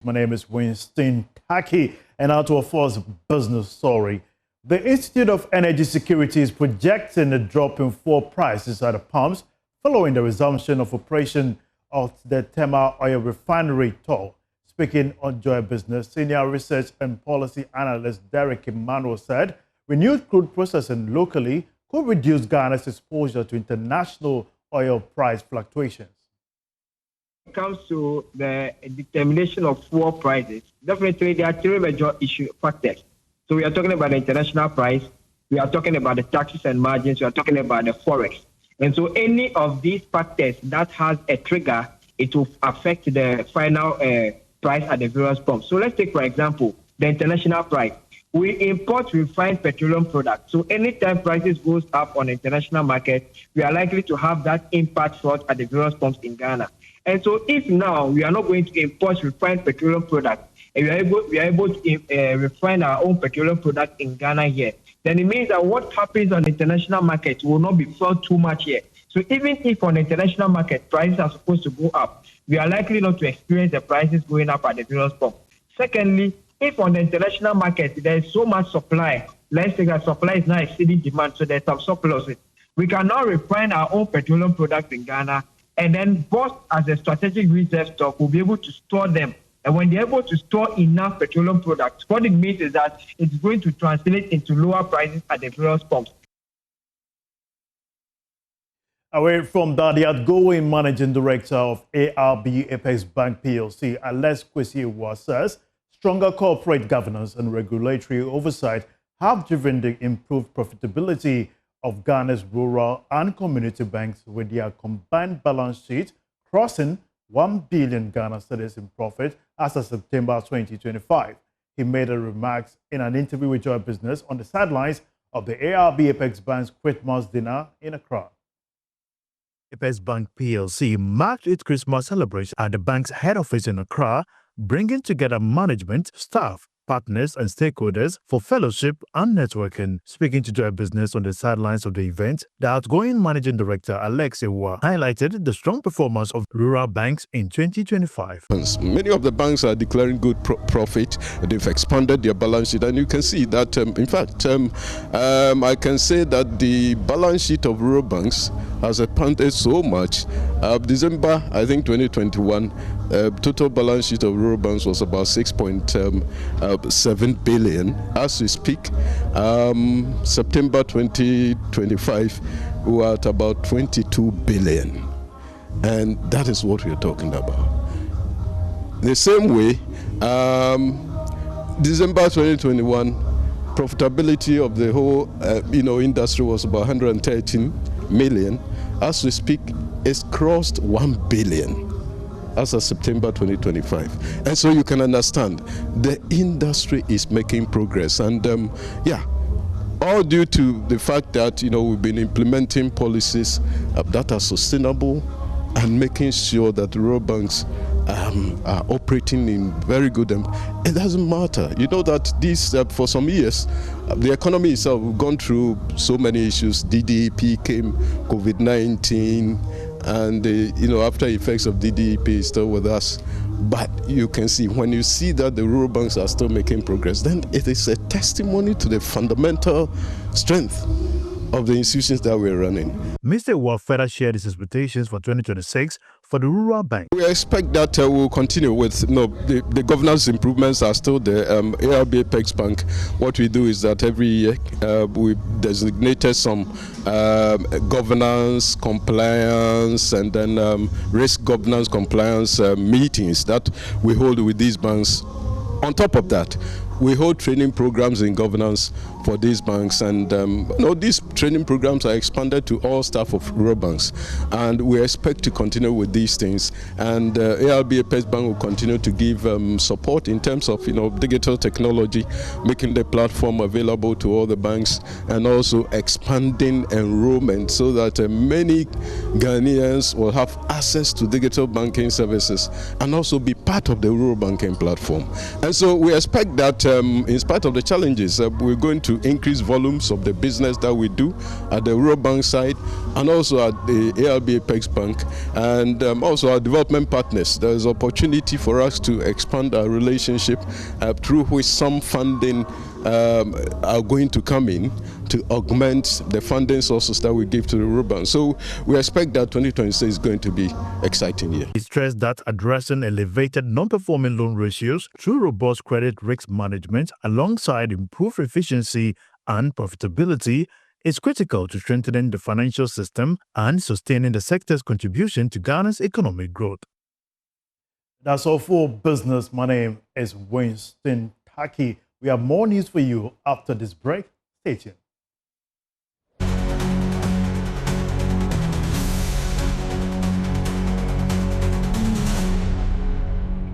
My name is Winston Taki, and now to our first business story. The Institute of Energy Security is projecting a drop in fuel prices at the pumps following the resumption of operation of the Tema oil refinery TOR. Speaking on Joy Business, Senior Research and Policy Analyst Derek Emmanuel said renewed crude processing locally could reduce Ghana's exposure to international oil price fluctuations. When it comes to the determination of fuel prices, definitely there are three major factors. So we are talking about the international price, we are talking about the taxes and margins, we are talking about the forex. And so any of these factors that has a trigger, it will affect the final price at the various pumps. So let's take, for example, the international price. We import refined petroleum products. So anytime prices goes up on the international market, we are likely to have that impact for us at the various pumps in Ghana. And so if now we are not going to import refined petroleum products, and we are able to refine our own petroleum product in Ghana here, then it means that what happens on the international market will not be felt too much here. So even if on the international market prices are supposed to go up, we are likely not to experience the prices going up at the various pumps. Secondly, if on the international market there is so much supply, let's say that supply is now exceeding demand, so there's some surplus, we can now refine our own petroleum products in Ghana, and then both as a strategic reserve stock, we'll be able to store them. And when they're able to store enough petroleum products, what it means is that it's going to translate into lower prices at the various pumps. Away from that, the outgoing managing director of ARB Apex Bank PLC, Alex Kwesi, says stronger corporate governance and regulatory oversight have driven the improved profitability of Ghana's rural and community banks, with their combined balance sheet crossing 1 billion Ghana cedis in profit as of September 2025. He made the remarks in an interview with Joy Business on the sidelines of the ARB Apex Bank's Christmas dinner in Accra. Apex Bank PLC marked its Christmas celebration at the bank's head office in Accra, bringing together management, staff, partners and stakeholders for fellowship and networking. Speaking to Joy Business on the sidelines of the event, the outgoing managing director Alex Ewa highlighted the strong performance of rural banks in 2025. Many of the banks are declaring good profit. They've expanded their balance sheet, and you can see that, in fact, I can say that the balance sheet of rural banks has expanded so much. December, I think 2021, total balance sheet of rural banks was about 6.7 billion. As we speak, September 2025, we are at about 22 billion. And that is what we are talking about. The same way, December 2021, profitability of the whole industry was about 113 million. As we speak, it's crossed 1 billion as of September 2025. And so you can understand the industry is making progress. And all due to the fact that we've been implementing policies that are sustainable and making sure that rural banks are operating in very good. It doesn't matter. You know that this for some years, the economy itself, we've gone through so many issues. DDP came, COVID-19, and the after effects of DDP is still with us. But you can see, when you see that the rural banks are still making progress, then it is a testimony to the fundamental strength of the institutions that we're running. Mr. Ewa further shared his expectations for 2026 for the rural bank. We expect that we'll continue with the governance improvements are still there. ARB Apex Bank, what we do is that every year we designated some governance, compliance, and then risk governance compliance meetings that we hold with these banks. On top of that, we hold training programs in governance for these banks, and these training programs are expanded to all staff of rural banks, and we expect to continue with these things. And ARB Apex Bank will continue to give support in terms of digital technology, making the platform available to all the banks, and also expanding enrollment so that many Ghanaians will have access to digital banking services and also be part of the rural banking platform. And so we expect that in spite of the challenges, we're going to increase volumes of the business that we do at the rural bank side and also at the ARB Apex Bank, and also our development partners. There is opportunity for us to expand our relationship through which some funding are going to come in to augment the funding sources that we give to the rural bank. So we expect that 2026 is going to be exciting year. He stressed that addressing elevated non-performing loan ratios through robust credit risk management alongside improved efficiency and profitability is critical to strengthening the financial system and sustaining the sector's contribution to Ghana's economic growth. That's all for business. My name is Winston Taki. We have more news for you after this break. Stay tuned.